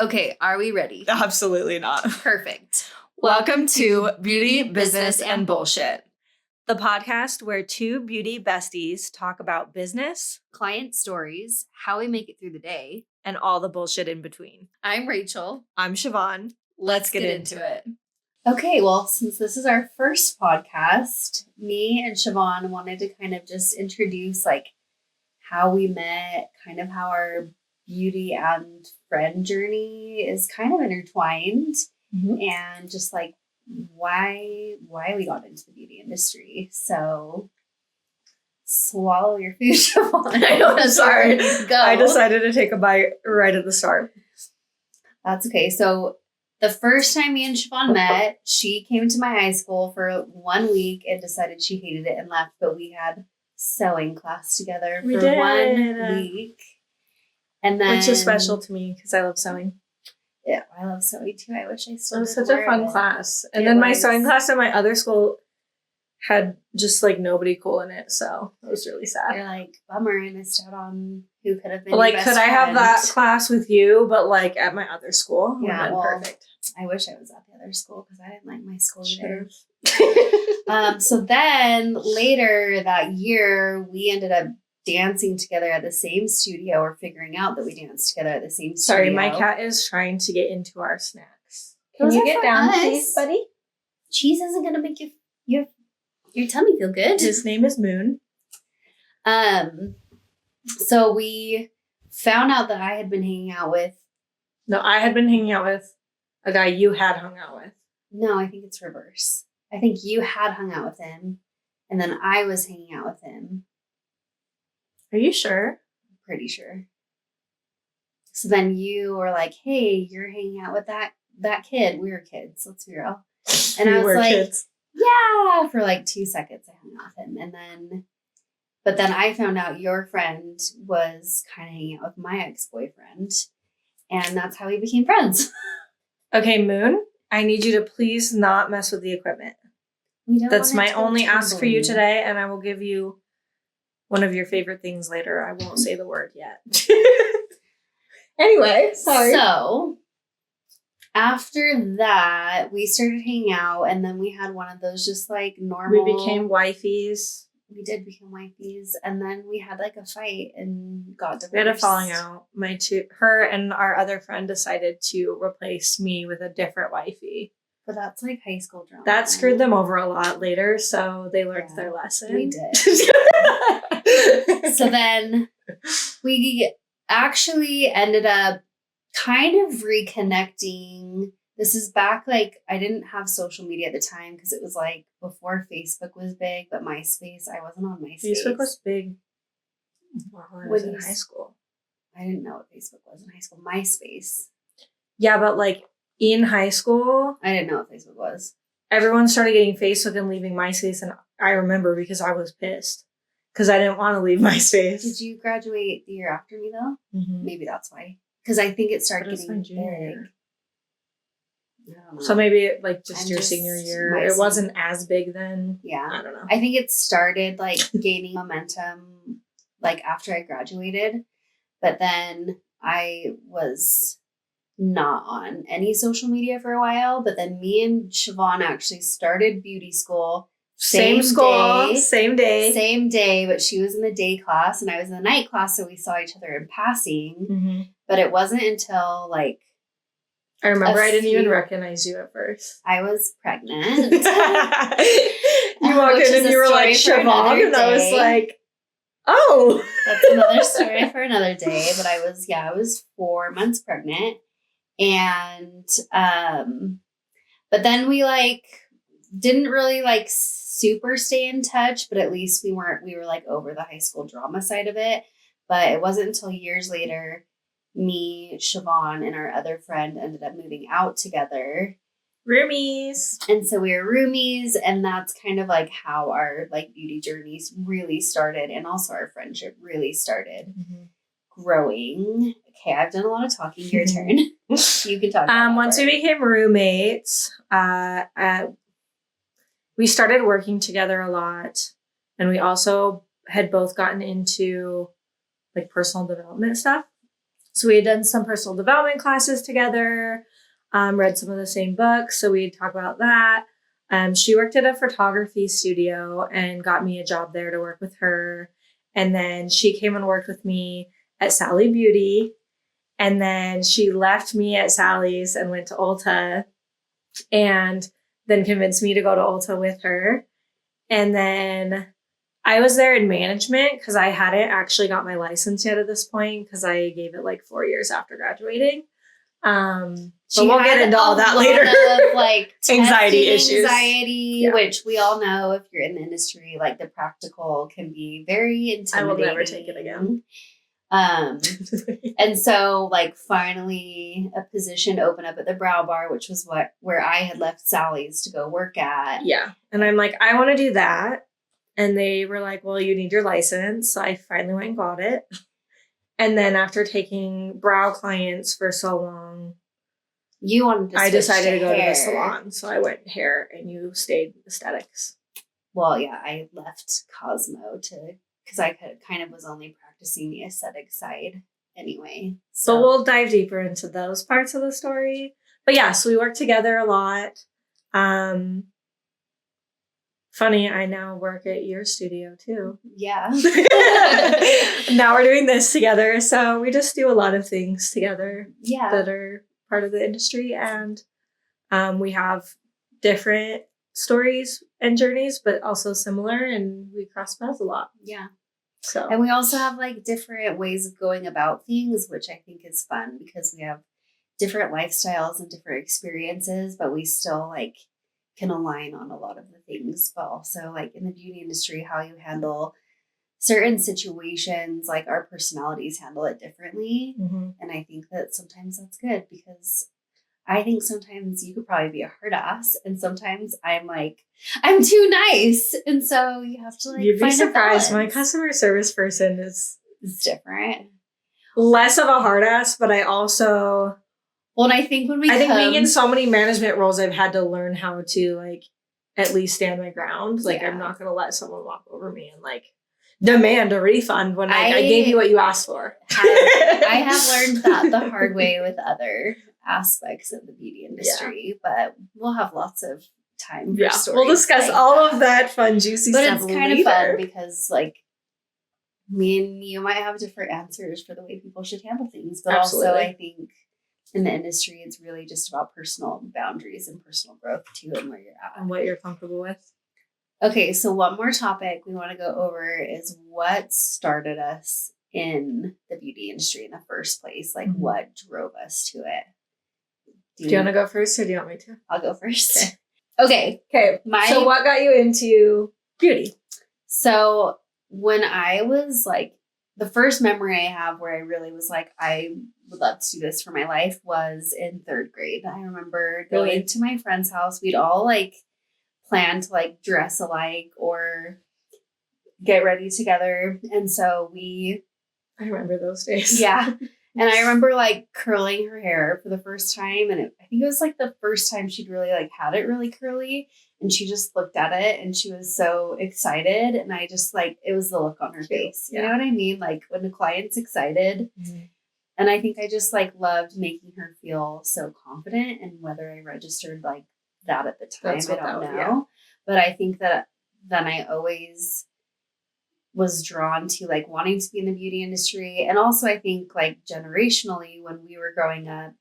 Okay, are we ready? Absolutely not. Perfect. Welcome to Beauty, Business, and Bullshit, the podcast where two beauty besties talk about business, Client stories, how we make it through the day. and all the bullshit in between. I'm Rachel. I'm Chavaun. Let's get into it. Okay, well, since this is our first podcast, me and Chavaun wanted to kind of just introduce like how we met, kind of how our beauty and friend journey is kind of intertwined, and just like why we got into the beauty industry. So swallow your food, Chavaun. I know, I'm sorry. Go. I decided to take a bite right at the start. That's okay. So the first time me and Chavaun met, she came to my high school for 1 week and decided she hated it and left. But we had sewing class together for 1 week. And then, which is special to me because I love sewing. Yeah, I love sewing too. I wish I still It was did such a more fun of it. class. And It then my was. sewing class at my other school had just like nobody cool in it. So it was really sad. You're like, bummer, I missed out on who could have been But like, your best could I have friend. that class with you, but like at my other school? Would Yeah, have been well, perfect. I wish I was at the other school because I didn't like my school either. Sure. So then later that year, we ended up dancing together at the same studio, or figuring out that we danced together at the same studio. Sorry, my cat is trying to get into our snacks. Can Those you are get for down, us. please, buddy? Cheese isn't going to make your tummy feel good. His name is Moon. So we found out that I had been hanging out with. No, I had been hanging out with a guy you had hung out with. No, I think it's reverse. I think you had hung out with him, and then I was hanging out with him. Are you sure? I'm pretty sure. So then you were like, "Hey, you're hanging out with that kid." We were kids. Let's be real. And I was like, kids. "Yeah." For like 2 seconds, I hung out with him, but then I found out your friend was kind of hanging out with my ex-boyfriend, and that's how we became friends. Okay, Moon, I need you to please not mess with the equipment. That's my only ask for you today, and I will give you one of your favorite things later. I won't say the word yet. Anyway, sorry. So after that, we started hanging out, and then we had one of those just like normal. We became wifeys. We did become wifeys, and then we had like a fight and got divorced. We had a falling out. Her and our other friend decided to replace me with a different wifey. But that's like high school drama. That screwed them over a lot later, so they learned their lesson. We did. So then we actually ended up kind of reconnecting. This is back, like, I didn't have social media at the time because it was like before Facebook was big, but MySpace, I wasn't on MySpace. Facebook was big while I was in high school. I didn't know what Facebook was in high school. MySpace. Yeah, but like in high school, I didn't know what Facebook was. Everyone started getting Facebook and leaving MySpace, and I remember because I was pissed because I didn't want to leave MySpace. Did you graduate the year after me though? Mm-hmm. Maybe that's why. Because I think it started getting big. Year. I don't know. So maybe like just your senior year. It wasn't as big then. Yeah. I don't know. I think it started like gaining momentum like after I graduated. But then I was not on any social media for a while. But then me and Chavaun actually started beauty school. Same school, same day. But she was in the day class and I was in the night class. So we saw each other in passing. Mm-hmm. But it wasn't until like I remember I didn't even recognize you at first. I was pregnant. You walked in and you were like, Chavaun, and I was like, oh. That's another story for another day. But I was 4 months pregnant. And, but then we like, didn't really like super stay in touch, but at least we were like over the high school drama side of it. But it wasn't until years later, me, Chavaun, and our other friend ended up moving out together. Roomies. And so we were roomies, and that's kind of like how our like beauty journeys really started, and also our friendship really started growing. Okay, I've done a lot of talking. Your turn. You can talk. Once we became roommates, we started working together a lot, and we also had both gotten into like personal development stuff. So we had done some personal development classes together, read some of the same books. So we'd talk about that. She worked at a photography studio and got me a job there to work with her. And then she came and worked with me at Sally Beauty. And then she left me at Sally's and went to Ulta and then convinced me to go to Ulta with her. And then I was there in management because I hadn't actually got my license yet at this point because I gave it like 4 years after graduating. But we'll get into all that later. Of, like anxiety issues. Which we all know if you're in the industry, like the practical can be very intimidating. I will never take it again. And so like finally a position opened up at the Brow Bar, which was where I had left Sally's to go work at. Yeah. And I'm like, I want to do that. And they were like, well, you need your license. So I finally went and got it. And then after taking brow clients for so long, I decided to go to the salon. So I went hair and you stayed aesthetics. Well, yeah, I left Cosmo because I kind of was only practicing the aesthetic side anyway. So we'll dive deeper into those parts of the story. But yeah, so we worked together a lot. Funny, I now work at your studio too. Yeah. Now we're doing this together. So we just do a lot of things together that are part of the industry. And we have different stories and journeys, but also similar. And we cross paths a lot. Yeah. So, and we also have like different ways of going about things, which I think is fun because we have different lifestyles and different experiences, but we still like can align on a lot of the things, but also like in the beauty industry, how you handle certain situations, like our personalities handle it differently. Mm-hmm. And I think that sometimes that's good because I think sometimes you could probably be a hard ass and sometimes I'm like, I'm too nice. And so you have to like, you'd be surprised. My customer service person is different. Less of a hard ass, but I also... Well, and I think being in so many management roles, I've had to learn how to like at least stand my ground. Like I'm not going to let someone walk over me and like demand a refund when I gave you what you asked for. I have learned that the hard way with other aspects of the beauty industry, but we'll have lots of time for stories. We'll discuss all of that fun, juicy stuff later. But it's kind of fun because like me and you might have different answers for the way people should handle things, but Absolutely. Also I think in the industry, it's really just about personal boundaries and personal growth too, and where you're at. And what you're comfortable with. Okay, so one more topic we want to go over is what started us in the beauty industry in the first place. Like what drove us to it. Do you want to go first or do you want me to? I'll go first. Okay. So what got you into beauty? So when I was like, the first memory I have where I really was like, I would love to do this for my life was in 3rd grade. I remember going to my friend's house. We'd all like plan to like dress alike or get ready together. And so I remember those days. Yeah. And I remember like curling her hair for the first time. And I think it was like the first time she'd really like had it really curly. And she just looked at it and she was so excited. And I just like, it was the look on her face. You know what I mean? Like when the client's excited. Mm-hmm. And I think I just like loved making her feel so confident. And whether I registered like that at the time, I don't know. Yeah. But I think that then I always was drawn to like wanting to be in the beauty industry. And also I think like generationally when we were growing up,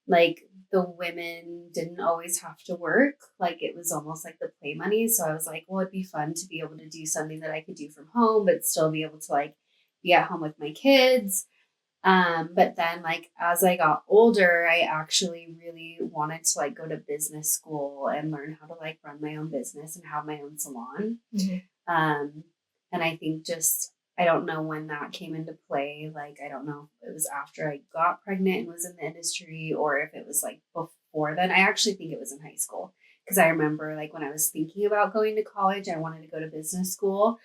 like the women didn't always have to work. Like it was almost like the play money. So I was like, well, it'd be fun to be able to do something that I could do from home, but still be able to like be at home with my kids. But then like as I got older, I actually really wanted to like go to business school and learn how to like run my own business and have my own salon. Mm-hmm. And I think I don't know when that came into play. Like, I don't know if it was after I got pregnant and was in the industry or if it was like before then. I actually think it was in high school because I remember like when I was thinking about going to college, I wanted to go to business school.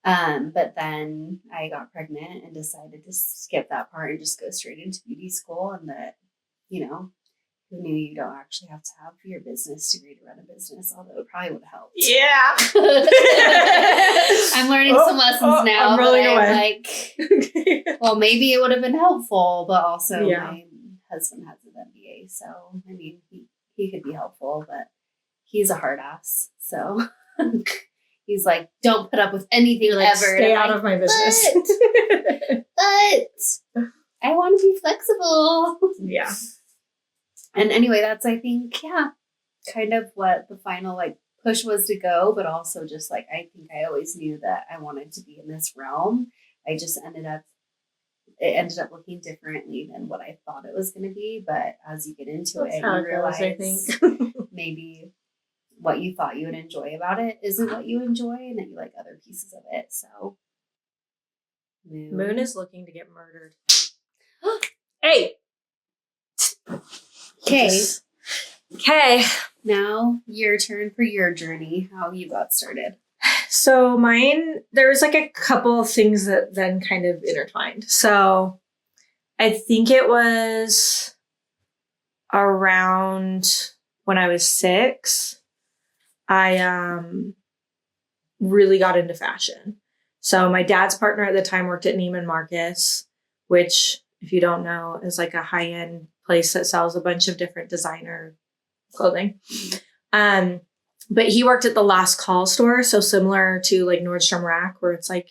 But then I got pregnant and decided to skip that part and just go straight into beauty school. And that, you know, who knew you don't actually have to have your business degree to run a business, although it probably would have helped. Yeah. I'm learning some lessons now. I'm rolling away. Like, well, maybe it would have been helpful, but also my husband has an MBA, so I mean, he could be helpful, but he's a hard ass, so he's like, don't put up with anything like, ever. Stay out of my business. But I want to be flexible. Yeah. And anyway, that's, I think, kind of what the final like push was to go, but also just like, I think I always knew that I wanted to be in this realm. It ended up looking differently than what I thought it was going to be. But as you get into it, you realize I think. Maybe what you thought you would enjoy about it isn't what you enjoy, and that you like other pieces of it. So Moon is looking to get murdered. Hey. Okay. Now your turn for your journey, how you got started. So there was like a couple of things that then kind of intertwined. So I think it was around when I was 6, I really got into fashion. So my dad's partner at the time worked at Neiman Marcus, which, if you don't know, is like a high-end place that sells a bunch of different designer clothing. But he worked at the Last Call store, so similar to like Nordstrom Rack, where it's like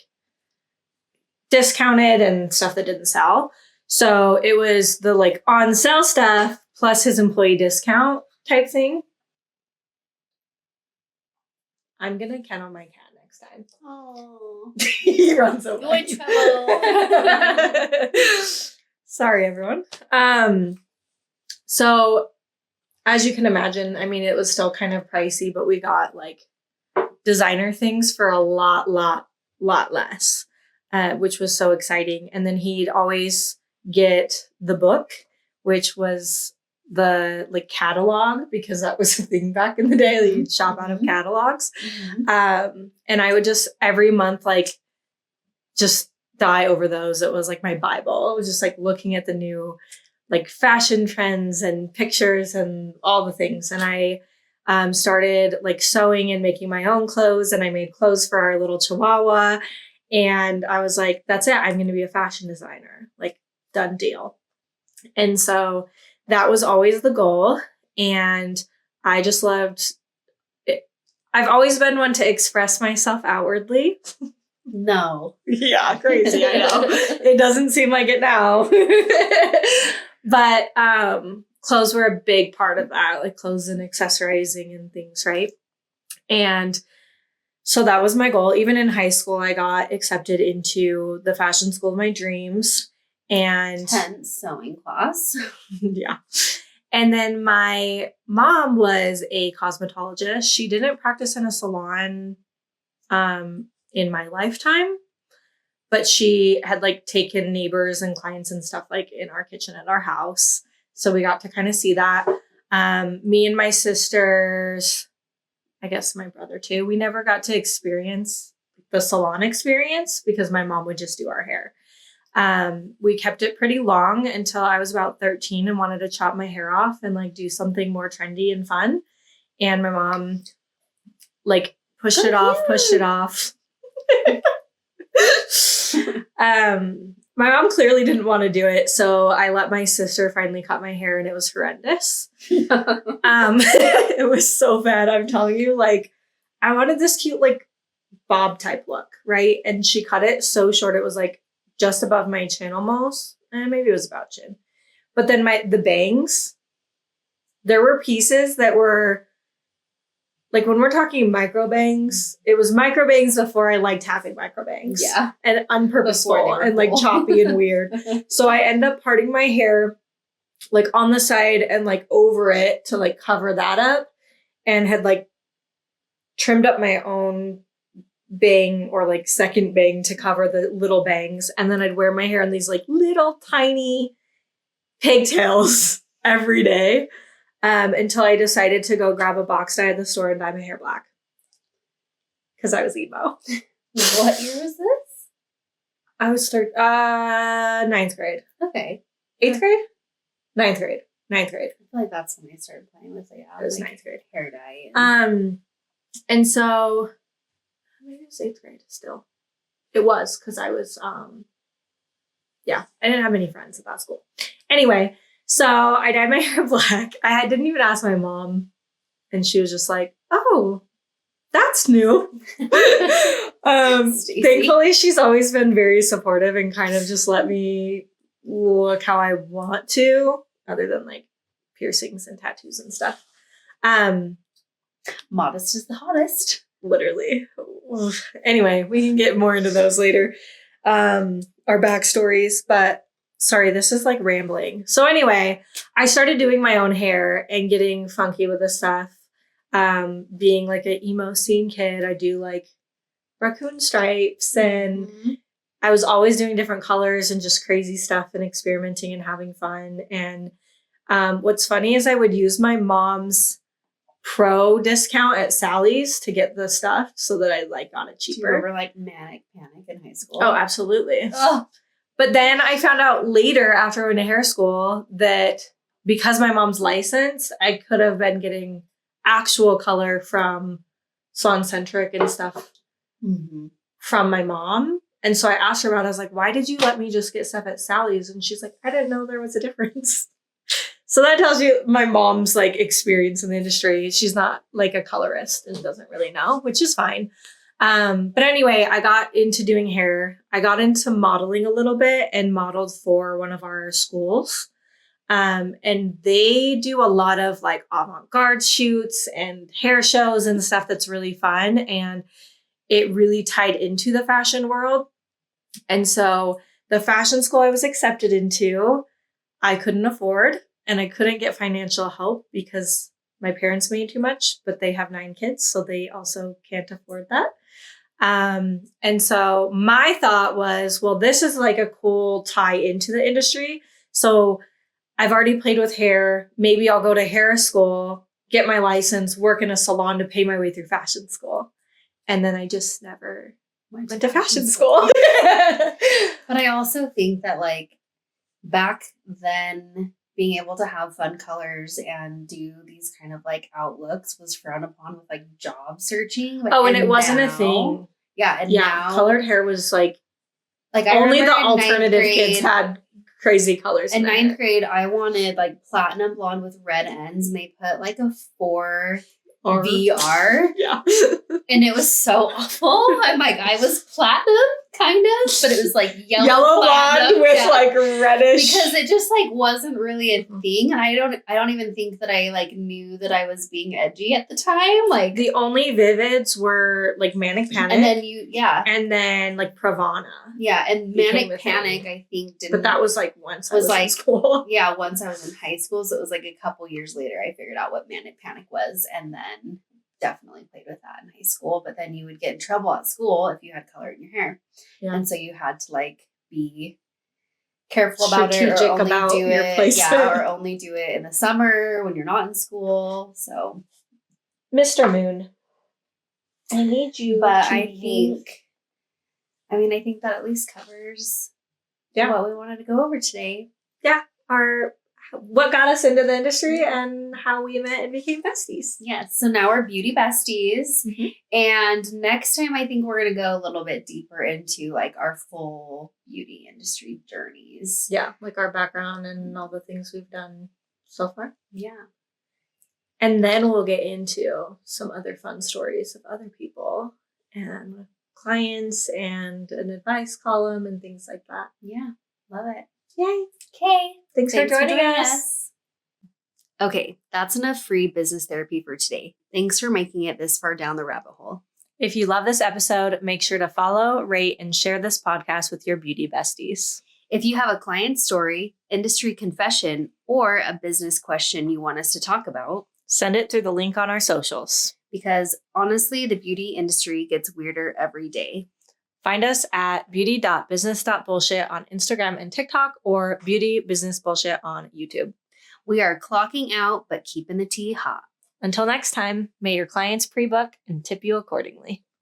discounted and stuff that didn't sell. So it was the like on sale stuff plus his employee discount type thing. I'm gonna kennel my cat next time. Oh, he runs away. You're in trouble. Sorry, everyone. So as you can imagine, I mean, it was still kind of pricey, but we got like designer things for a lot less, which was so exciting. And then he'd always get the book, which was the like catalog, because that was a thing back in the day that you'd shop out of catalogs. And I would just every month, like just die over those. It was like my Bible. It was just like looking at the new like fashion trends and pictures and all the things. And I started like sewing and making my own clothes, and I made clothes for our little Chihuahua. And I was like, that's it. I'm going to be a fashion designer, like done deal. And so that was always the goal. And I just loved it. I've always been one to express myself outwardly. No. Yeah, crazy. I know. It doesn't seem like it now. But clothes were a big part of that, like clothes and accessorizing and things, right? And so that was my goal. Even in high school, I got accepted into the fashion school of my dreams. And hence sewing class. Yeah. And then my mom was a cosmetologist. She didn't practice in a salon in my lifetime, but she had like taken neighbors and clients and stuff like in our kitchen at our house. So we got to kind of see that. Me and my sisters, I guess my brother too, we never got to experience the salon experience because my mom would just do our hair. We kept it pretty long until I was about 13 and wanted to chop my hair off and like do something more trendy and fun. And my mom like pushed it off. My mom clearly didn't want to do it, so I let my sister finally cut my hair, and it was horrendous. It was so bad. I'm telling you, like, I wanted this cute, like, bob type look, right? And she cut it so short, it was like just above my chin almost, and maybe it was about chin. But then the bangs, there were pieces that were like, when we're talking micro bangs, it was micro bangs before I liked having micro bangs. Yeah. And unpurposeful and like choppy and weird. So I end up parting my hair like on the side and like over it to like cover that up, and had like trimmed up my own bang or like second bang to cover the little bangs. And then I'd wear my hair in these like little tiny pigtails every day. Until I decided to go grab a box dye at the store and dye my hair black. Because I was emo. What year was this? I was 9th grade. Okay. 8th grade? 9th grade. Ninth grade. I feel like that's when I started playing with it was ninth grade. Hair dye. And so maybe it was 8th grade still. It was because I was I didn't have many friends at that school. Anyway, so I dyed my hair black. I didn't even ask my mom, and she was just like, "Oh, that's new." Thankfully, she's always been very supportive and kind of just let me look how I want to, other than like piercings and tattoos and stuff. Modest is the hottest. Literally. Anyway, we can get more into those later. Our backstories, but sorry, this is like rambling. So anyway, I started doing my own hair and getting funky with this stuff. Being like an emo scene kid, I do like raccoon stripes and I was always doing different colors and just crazy stuff and experimenting and having fun. And what's funny is I would use my mom's pro discount at Sally's to get the stuff so that I like got it cheaper. Do you remember like Manic Panic in high school? Oh, absolutely. Oh. But then I found out later after I went to hair school that because my mom's license, I could have been getting actual color from Salon Centric and stuff from my mom. And so I asked her about it. I was like, why did you let me just get stuff at Sally's? And she's like, I didn't know there was a difference. So that tells you my mom's like experience in the industry. She's not like a colorist and doesn't really know, which is fine. But anyway, I got into doing hair. I got into modeling a little bit and modeled for one of our schools. And they do a lot of like avant-garde shoots and hair shows and stuff that's really fun. And it really tied into the fashion world. And so the fashion school I was accepted into, I couldn't afford. And I couldn't get financial help because my parents made too much, but they have 9 kids, so they also can't afford that. And so my thought was, well, this is like a cool tie into the industry. So I've already played with hair. Maybe I'll go to hair school, get my license, work in a salon to pay my way through fashion school. And then I just never went to fashion school. But I also think that like back then, being able to have fun colors and do these kind of like outlooks was frowned upon with like job searching. Like, and it wasn't a thing. Yeah. And now colored hair was like only the alternative kids had crazy colors. In 9th grade, I wanted like platinum blonde with red ends, and they put like a 4 VR. Yeah. And it was so awful. I'm like, I was platinum, kind of, but it was like yellow blonde with like reddish. Because it just like wasn't really a thing. And I don't even think that I like knew that I was being edgy at the time. Like the only vivids were like Manic Panic. And then and then like Pravana. Yeah, and Manic Panic I think didn't. But that was like once I was in school. Yeah, once I was in high school. So it was like a couple years later I figured out what Manic Panic was, and then definitely played with that in high school. But then you would get in trouble at school if you had color in your hair. Yeah. And so you had to like be careful about it, or only do it. Yeah, or only do it in the summer when you're not in school. So Mr. Moon, I need you. But I think that at least covers what we wanted to go over today. Yeah. What got us into the industry and how we met and became besties. Yes. So now we're beauty besties. And next time, I think we're going to go a little bit deeper into like our full beauty industry journeys. Yeah. Like our background and all the things we've done so far. Yeah. And then we'll get into some other fun stories of other people and clients and an advice column and things like that. Yeah. Love it. Yay. Okay. Thanks for joining us. Okay, that's enough free business therapy for today. Thanks for making it this far down the rabbit hole. If you love this episode, make sure to follow, rate, and share this podcast with your beauty besties. If you have a client story, industry confession, or a business question you want us to talk about, send it through the link on our socials. Because honestly, the beauty industry gets weirder every day. Find us at beauty.business.bullshit on Instagram and TikTok, or Beauty Business Bullshit on YouTube. We are clocking out, but keeping the tea hot. Until next time, may your clients pre-book and tip you accordingly.